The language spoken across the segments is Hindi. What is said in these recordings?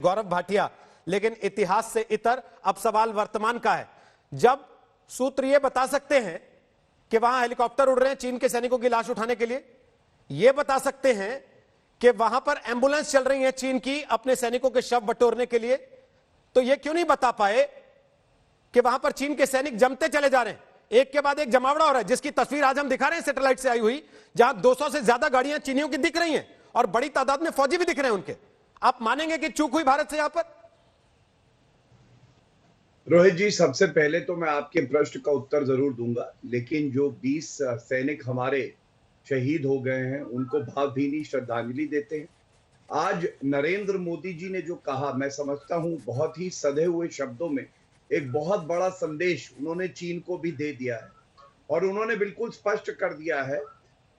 गौरव भाटिया, लेकिन इतिहास से इतर अब सवाल वर्तमान का है। जब सूत्र ये बता सकते हैं कि वहां हेलीकॉप्टर उड़ रहे हैं चीन के सैनिकों की लाश उठाने के लिए, यह बता सकते हैं कि वहां पर एम्बुलेंस चल रही है चीन की अपने सैनिकों के शव बटोरने के लिए, तो यह क्यों नहीं बता पाए कि वहां पर चीन के सैनिक जमते चले जा रहे हैं, एक के बाद एक जमावड़ा हो रहा है, जिसकी तस्वीर आज हम दिखा रहे हैं सैटेलाइट से आई हुई, जहां 200 से ज्यादा गाड़ियां चीनियों की दिख रही हैं और बड़ी तादाद में फौजी भी दिख रहे हैं उनके। आप मानेंगे कि चूक हुई भारत से यहां पर? रोहित जी, सबसे पहले तो मैं आपके प्रश्न का उत्तर जरूर दूंगा, लेकिन जो 20 सैनिक हमारे शहीद हो गए हैं उनको भावभीनी श्रद्धांजलि देते हैं। आज नरेंद्र मोदी जी ने जो कहा, मैं समझता हूं बहुत ही सधे हुए शब्दों में एक बहुत बड़ा संदेश उन्होंने चीन को भी दे दिया है और उन्होंने बिल्कुल स्पष्ट कर दिया है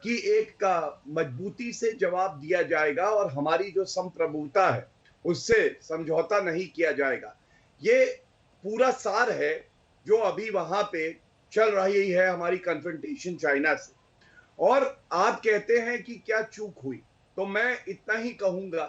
कि एक का मजबूती से जवाब दिया जाएगा और हमारी जो संप्रभुता है उससे समझौता नहीं किया जाएगा। ये पूरा सार है जो अभी वहां पे चल रही है हमारी कन्फ्रंटेशन चाइना से। और आप कहते हैं कि क्या चूक हुई, तो मैं इतना ही कहूंगा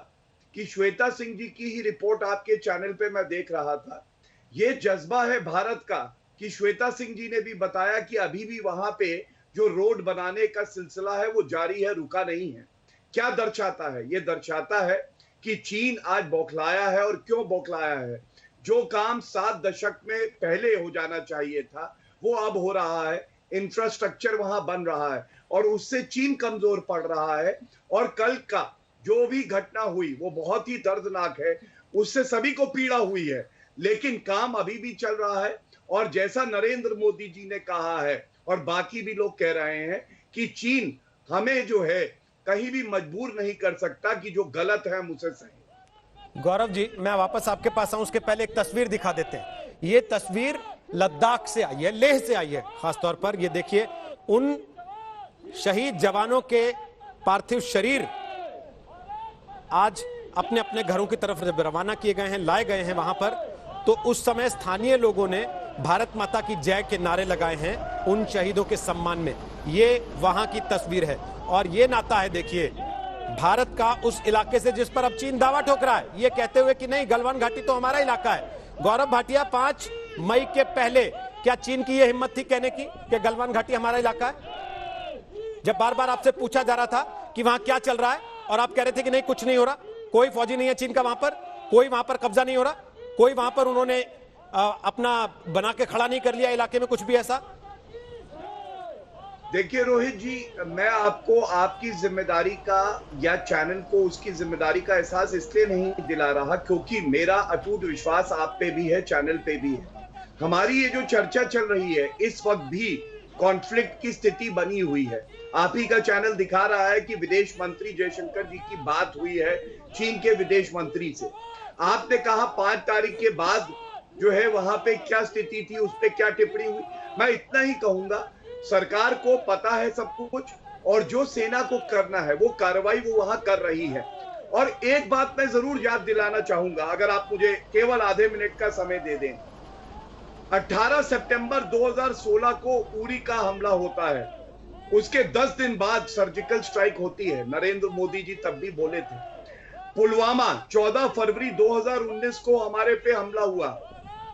कि श्वेता सिंह जी की ही रिपोर्ट आपके चैनल पे मैं देख रहा था। ये जज्बा है भारत का कि श्वेता सिंह जी ने भी बताया कि अभी भी वहां पे जो रोड बनाने का सिलसिला है वो जारी है, रुका नहीं है। क्या दर्शाता है? ये दर्शाता है कि चीन आज बौखलाया है। और क्यों बौखलाया है? जो काम 7 दशक में पहले हो जाना चाहिए था वो अब हो रहा है, इंफ्रास्ट्रक्चर वहां बन रहा है और उससे चीन कमजोर पड़ रहा है। और कल का जो भी घटना हुई वो बहुत ही दर्दनाक है, उससे सभी को पीड़ा हुई है, लेकिन काम अभी भी चल रहा है। और जैसा नरेंद्र मोदी जी ने कहा है और बाकी भी लोग कह रहे हैं कि चीन हमें जो है कहीं भी मजबूर नहीं कर सकता कि जो गलत है हम उसे सही। गौरव जी, मैं वापस आपके पास आऊं, उसके पहले एक तस्वीर दिखा देते हैं। ये तस्वीर लद्दाख से आई है, लेह से आई है खासतौर पर। ये देखिए, उन शहीद जवानों के पार्थिव शरीर आज अपने अपने घरों की तरफ रवाना किए गए हैं, लाए गए हैं वहां पर। तो उस समय स्थानीय लोगों ने भारत माता की जय के नारे लगाए हैं उन शहीदों के सम्मान में। ये वहां की तस्वीर है और ये नाता है, देखिए, भारत का उस इलाके से जिस पर अब चीन दावा ठोक रहा है, ये कहते हुए कि नहीं, गलवान घाटी तो हमारा इलाका है। गौरव भाटिया, 5 मई के पहले क्या चीन की यह हिम्मत थी कहने की कि गलवान घाटी हमारा इलाका है? जब बार बार आपसे पूछा जा रहा था कि वहां क्या चल रहा है और आप कह रहे थे कि नहीं, कुछ नहीं हो रहा, कोई फौजी नहीं है चीन का वहां पर, कोई वहां पर कब्जा नहीं हो रहा, कोई वहां पर उन्होंने अपना बना के खड़ा नहीं कर लिया इलाके में, कुछ भी ऐसा? देखिए रोहित जी, मैं आपको आपकी जिम्मेदारी का या चैनल को उसकी जिम्मेदारी का एहसास इसलिए नहीं दिला रहा क्योंकि मेरा अटूट विश्वास आप पे भी है, चैनल पे भी है। हमारी ये जो चर्चा चल रही है इस वक्त भी कॉन्फ्लिक्ट की स्थिति बनी हुई है। आप ही का चैनल दिखा रहा है कि विदेश मंत्री जयशंकर जी की बात हुई है चीन के विदेश मंत्री से। आपने कहा 5 तारीख के बाद जो है वहां पे क्या स्थिति थी, उस पर क्या टिप्पणी हुई। मैं इतना ही कहूंगा, सरकार को पता है सब कुछ और जो सेना को करना है वो कार्रवाई वो वहां कर रही है। और एक बात मैं जरूर याद दिलाना चाहूंगा, अगर आप मुझे केवल आधे मिनट का समय दे दें। 18 सितंबर 2016 को उरी का हमला होता है, उसके 10 दिन बाद सर्जिकल स्ट्राइक होती है। नरेंद्र मोदी जी तब भी बोले थे। पुलवामा 14 फरवरी 2019 को हमारे पे हमला हुआ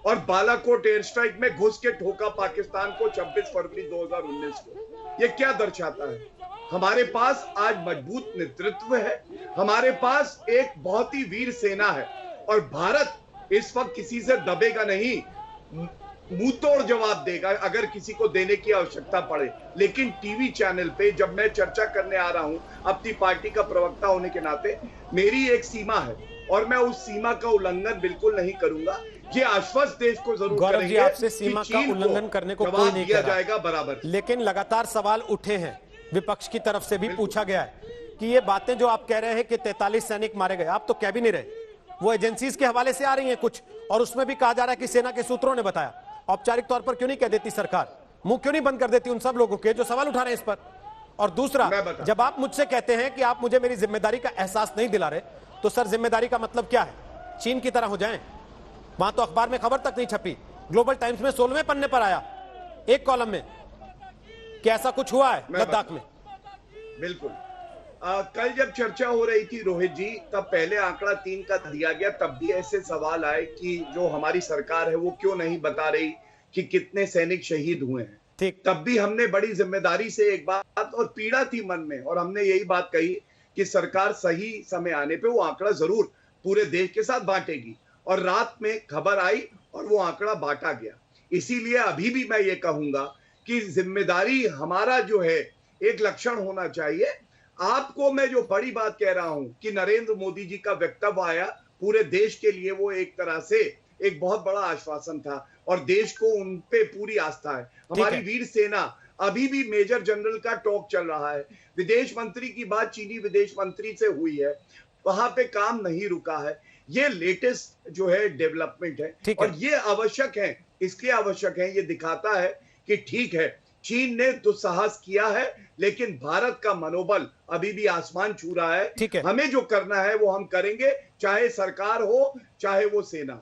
और बालाकोट एयर स्ट्राइक में घुस के ठोका पाकिस्तान को 26 फरवरी 2019 को। यह क्या दर्शाता है? हमारे पास आज मजबूत नेतृत्व है, हमारे पास एक बहुत ही वीर सेना है और भारत इस वक्त किसी से दबेगा नहीं, मुंह तोड़ जवाब देगा अगर किसी को देने की आवश्यकता पड़े। लेकिन टीवी चैनल पे जब मैं चर्चा करने आ रहा हूं अपनी पार्टी का प्रवक्ता होने के नाते, मेरी एक सीमा है और मैं उस सीमा का उल्लंघन बिल्कुल नहीं करूंगा। ये आश्वस्त देश को जरूर गौरव जी, आपसे सीमा का उल्लंघन करने को कोई नहीं किया जाएगा बराबर। लेकिन लगातार सवाल उठे हैं, विपक्ष की तरफ से भी पूछा गया है कि ये बातें जो आप कह रहे हैं कि 43 सैनिक मारे गए, आप तो कह भी नहीं रहे, वो एजेंसीज के हवाले से आ रही हैं कुछ, और उसमें भी कहा जा रहा है कि सेना के सूत्रों ने बताया। औपचारिक तौर पर क्यों नहीं कह देती सरकार? मुंह क्यों नहीं बंद कर देती उन सब लोगों के जो सवाल उठा रहे हैं इस पर? और दूसरा, जब आप मुझसे कहते हैं कि आप मुझे मेरी जिम्मेदारी का एहसास नहीं दिला रहे, तो सर जिम्मेदारी का मतलब क्या है? चीन की तरह हो जाएं? वहां तो अखबार में खबर तक नहीं छपी, ग्लोबल टाइम्स में 16वें पन्ने पर आया एक कॉलम में कि ऐसा कुछ हुआ है लद्दाख में। बिल्कुल कल जब चर्चा हो रही थी रोहित जी, तब पहले आंकड़ा 3 का दिया गया, तब भी ऐसे सवाल आए कि जो हमारी सरकार है वो क्यों नहीं बता रही कि कितने सैनिक शहीद हुए हैं। ठीक। तब भी हमने बड़ी जिम्मेदारी से एक बात, और पीड़ा थी मन में, और हमने यही बात कही कि सरकार सही समय आने पे वो आंकड़ा जरूर पूरे देश के साथ बांटेगी, और रात में खबर आई और वो आंकड़ा बांटा गया। इसीलिए अभी भी मैं ये कहूंगा कि जिम्मेदारी हमारा जो है एक लक्षण होना चाहिए। आपको मैं जो बड़ी बात कह रहा हूं कि नरेंद्र मोदी जी का वक्तव्य आया, पूरे देश के लिए वो एक तरह से एक बहुत बड़ा आश्वासन था, और देश को उन पे पूरी आस्था है। हमारी वीर सेना, अभी भी मेजर जनरल का टॉक चल रहा है, विदेश मंत्री की बात चीनी विदेश मंत्री से हुई है, वहां पे काम नहीं रुका है। ये लेटेस्ट जो है डेवलपमेंट है, और ये आवश्यक है, इसलिए आवश्यक है, ये दिखाता है कि ठीक है, चीन ने दुस्साहस किया है, लेकिन भारत का मनोबल अभी भी आसमान छू रहा है। हमें जो करना है वो हम करेंगे, चाहे सरकार हो चाहे वो सेना।